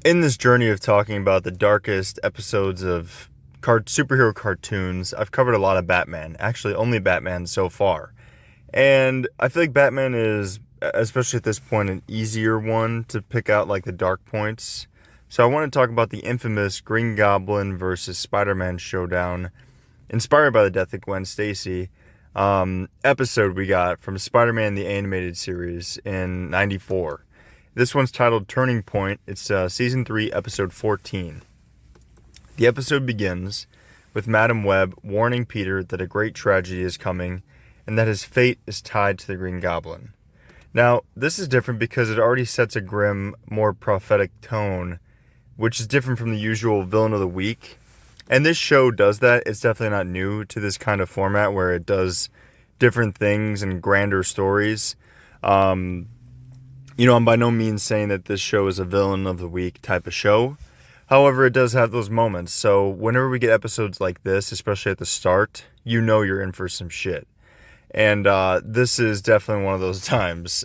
In this journey of talking about the darkest episodes of superhero cartoons, I've covered a lot of Batman. Actually, only Batman so far. And I feel like Batman is, especially at this point, an easier one to pick out like the dark points. So I want to talk about the infamous Green Goblin versus Spider-Man showdown, inspired by the death of Gwen Stacy, episode we got from Spider-Man the Animated Series in '94. This one's titled Turning Point. It's Season 3, Episode 14. The episode begins with Madam Web warning Peter that a great tragedy is coming and that his fate is tied to the Green Goblin. Now, this is different because it already sets a grim, more prophetic tone, which is different from the usual villain of the week. And this show does that. It's definitely not new to this kind of format where it does different things and grander stories. I'm by no means saying that this show is a villain of the week type of show. However, it does have those moments. So whenever we get episodes like this, especially at the start, you know you're in for some shit. And this is definitely one of those times.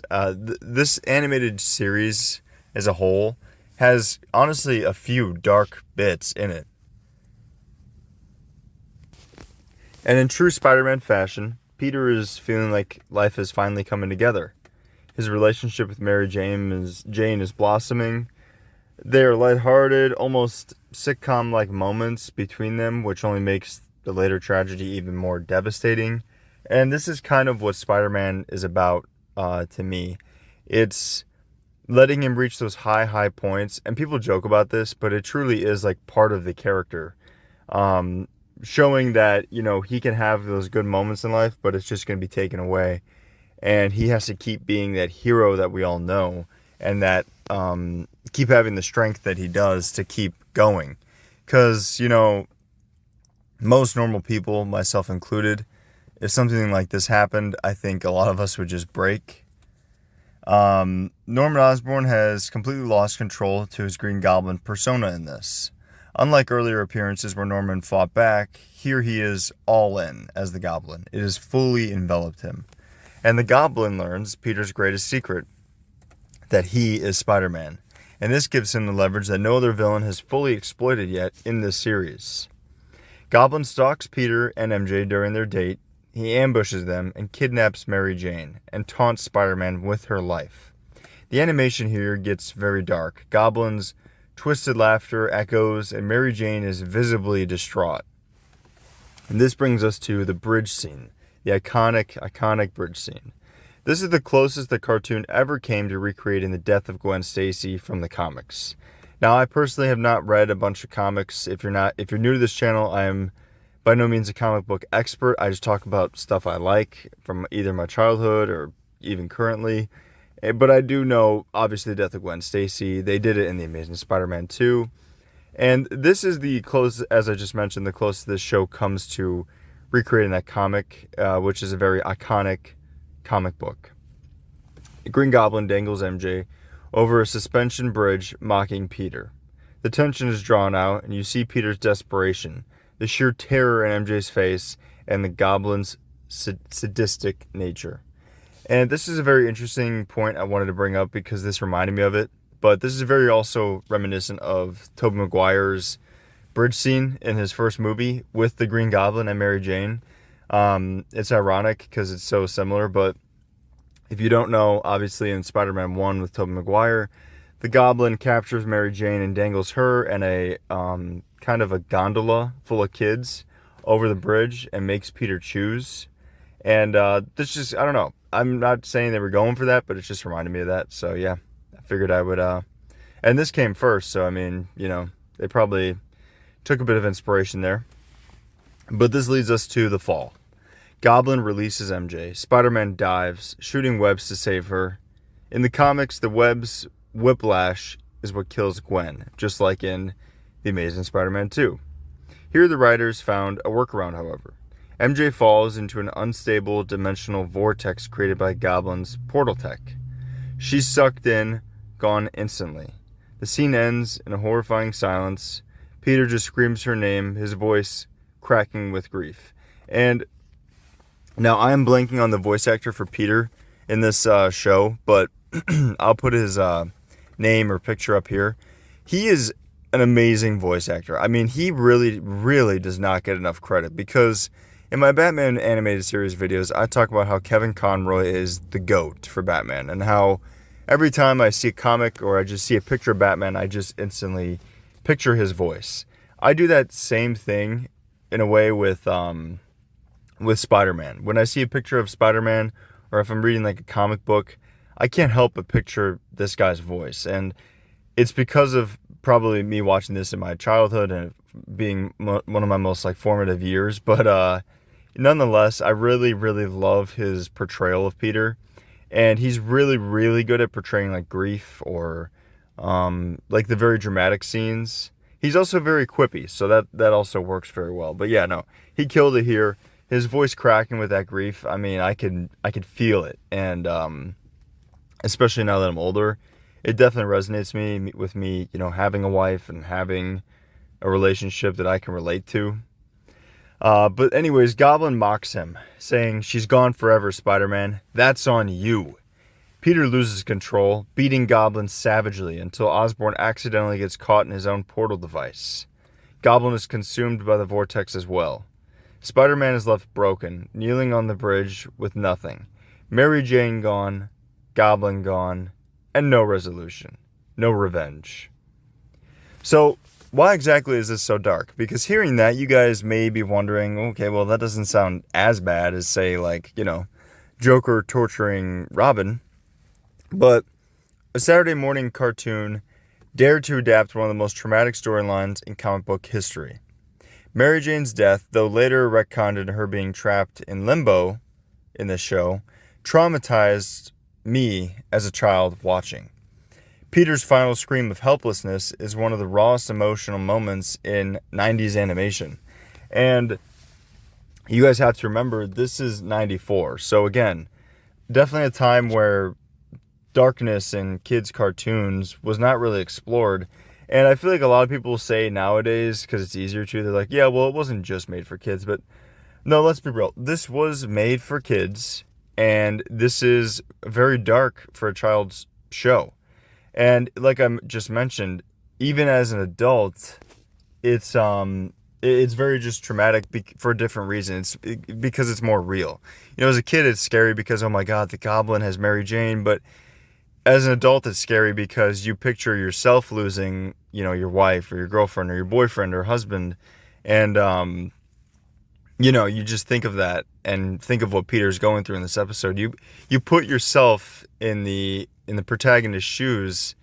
This animated series as a whole has honestly a few dark bits in it. And in true Spider-Man fashion, Peter is feeling like life is finally coming together. His relationship with Mary Jane is blossoming. They are lighthearted, almost sitcom-like moments between them, which only makes the later tragedy even more devastating. And this is kind of what Spider-Man is about to me. It's letting him reach those high points. And people joke about this, but it truly is like part of the character. Showing that, he can have those good moments in life, but it's just going to be taken away. And he has to keep being that hero that we all know, and that keep having the strength that he does to keep going. Because, most normal people, myself included, if something like this happened, I think a lot of us would just break. Norman Osborn has completely lost control to his Green Goblin persona in this. Unlike earlier appearances where Norman fought back, here he is all in as the Goblin. It has fully enveloped him. And the Goblin learns Peter's greatest secret, that he is Spider-Man. And this gives him the leverage that no other villain has fully exploited yet in this series. Goblin stalks Peter and MJ during their date. He ambushes them and kidnaps Mary Jane and taunts Spider-Man with her life. The animation here gets very dark. Goblin's twisted laughter echoes, and Mary Jane is visibly distraught. And this brings us to the bridge scene. The iconic bridge scene. This is the closest the cartoon ever came to recreating the death of Gwen Stacy from the comics. Now, I personally have not read a bunch of comics. If you're new to this channel, I am by no means a comic book expert. I just talk about stuff I like from either my childhood or even currently. But I do know, obviously, the death of Gwen Stacy. They did it in The Amazing Spider-Man 2. And this is the closest, as I just mentioned, the closest this show comes to recreating that comic, which is a very iconic comic book. Green Goblin dangles MJ over a suspension bridge, mocking Peter. The tension is drawn out, and you see Peter's desperation, the sheer terror in MJ's face, and the Goblin's sadistic nature. And this is a very interesting point I wanted to bring up because this reminded me of it. But this is very also reminiscent of Tobey Maguire's bridge scene in his first movie with the Green Goblin and Mary Jane. It's ironic because it's so similar, but if you don't know, obviously in Spider-Man 1 with Tobey Maguire, the Goblin captures Mary Jane and dangles her and a kind of a gondola full of kids over the bridge and makes Peter choose. And this just, I don't know. I'm not saying they were going for that, but it just reminded me of that. So yeah, I figured I would, and this came first. So, I mean, they probably took a bit of inspiration there. But this leads us to the fall. Goblin releases MJ. Spider-Man dives, shooting webs to save her. In the comics, the web's whiplash is what kills Gwen, just like in The Amazing Spider-Man 2. Here the writers found a workaround, however. MJ falls into an unstable dimensional vortex created by Goblin's portal tech. She's sucked in, gone instantly. The scene ends in a horrifying silence. Peter just screams her name, his voice cracking with grief. And now I am blanking on the voice actor for Peter in this show, but I'll put his name or picture up here. he is an amazing voice actor. I mean, he really, really does not get enough credit, because in my Batman animated series videos, I talk about how Kevin Conroy is the GOAT for Batman, and how every time I see a comic or I just see a picture of Batman, I just instantly picture his voice. I do that same thing in a way with Spider-Man. When I see a picture of Spider-Man, or if I'm reading like a comic book, I can't help but picture this guy's voice. And it's because of probably me watching this in my childhood and being one of my most like formative years. But nonetheless, I really, really love his portrayal of Peter. And he's really, really good at portraying like grief or like the very dramatic scenes. He's also very quippy, so that also works very well. But yeah, no, he killed it here. His voice cracking with that grief. I mean, I could feel it, and especially now that I'm older, it definitely resonates with me. You know, having a wife and having a relationship that I can relate to. But anyways, Goblin mocks him, saying, "She's gone forever, Spider-Man. That's on you." Peter loses control, beating Goblin savagely until Osborn accidentally gets caught in his own portal device. Goblin is consumed by the vortex as well. Spider-Man is left broken, kneeling on the bridge with nothing. Mary Jane gone, Goblin gone, and no resolution. No revenge. So, why exactly is this so dark? Because hearing that, you guys may be wondering, okay, well, that doesn't sound as bad as, say, like, you know, Joker torturing Robin. But a Saturday morning cartoon dared to adapt one of the most traumatic storylines in comic book history. Mary Jane's death, though later retconned into her being trapped in limbo in this show, traumatized me as a child watching. Peter's final scream of helplessness is one of the rawest emotional moments in 90s animation. And you guys have to remember, this is 94. So again, definitely a time where darkness in kids' cartoons was not really explored. And I feel like a lot of people say nowadays, because it's easier to, they're like, yeah, well, it wasn't just made for kids. But no, let's be real. This was made for kids, and this is very dark for a child's show. And like I just mentioned, even as an adult, it's very just traumatic for a different reason. It's because it's more real. You know, as a kid, it's scary because, oh my God, the Goblin has Mary Jane. But as an adult, it's scary because you picture yourself losing, you know, your wife or your girlfriend or your boyfriend or husband. And, you know, you just think of that and think of what Peter's going through in this episode. You put yourself in the protagonist's shoes,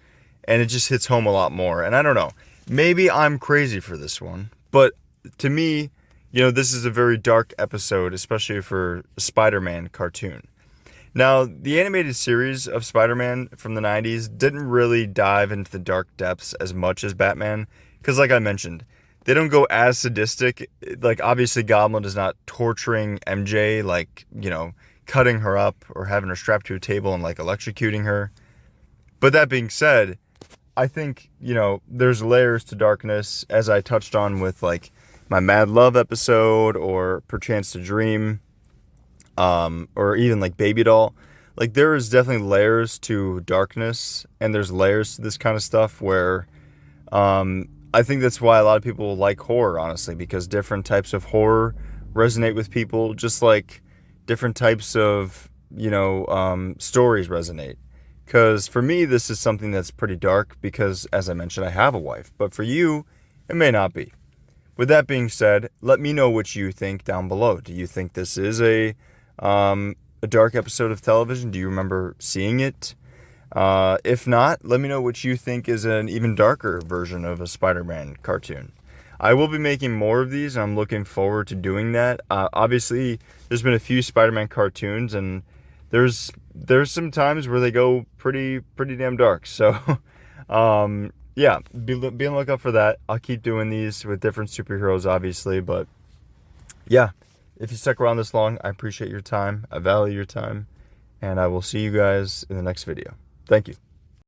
and it just hits home a lot more. And I don't know, maybe I'm crazy for this one, but to me, you know, this is a very dark episode, especially for a Spider-Man cartoon. Now, the animated series of Spider-Man from the 90s didn't really dive into the dark depths as much as Batman, because like I mentioned, they don't go as sadistic. Like, obviously, Goblin is not torturing MJ, like, you know, cutting her up or having her strapped to a table and, like, electrocuting her. But that being said, I think, you know, there's layers to darkness, as I touched on with, like, my Mad Love episode or Perchance to Dream, or even, like, Baby Doll. Like, there is definitely layers to darkness, and there's layers to this kind of stuff where, I think that's why a lot of people like horror, honestly, because different types of horror resonate with people, just like different types of, you know, stories resonate. Because for me, this is something that's pretty dark because, as I mentioned, I have a wife. But for you, it may not be. With that being said, let me know what you think down below. Do you think this is a dark episode of television? Do you remember seeing it? If not, let me know what you think is an even darker version of a Spider-Man cartoon. I will be making more of these, and I'm looking forward to doing that. Obviously, there's been a few Spider-Man cartoons, and there's some times where they go pretty damn dark. So, yeah, be on the lookout for that. I'll keep doing these with different superheroes, obviously, but yeah, if you stuck around this long, I appreciate your time. I value your time, and I will see you guys in the next video. Thank you.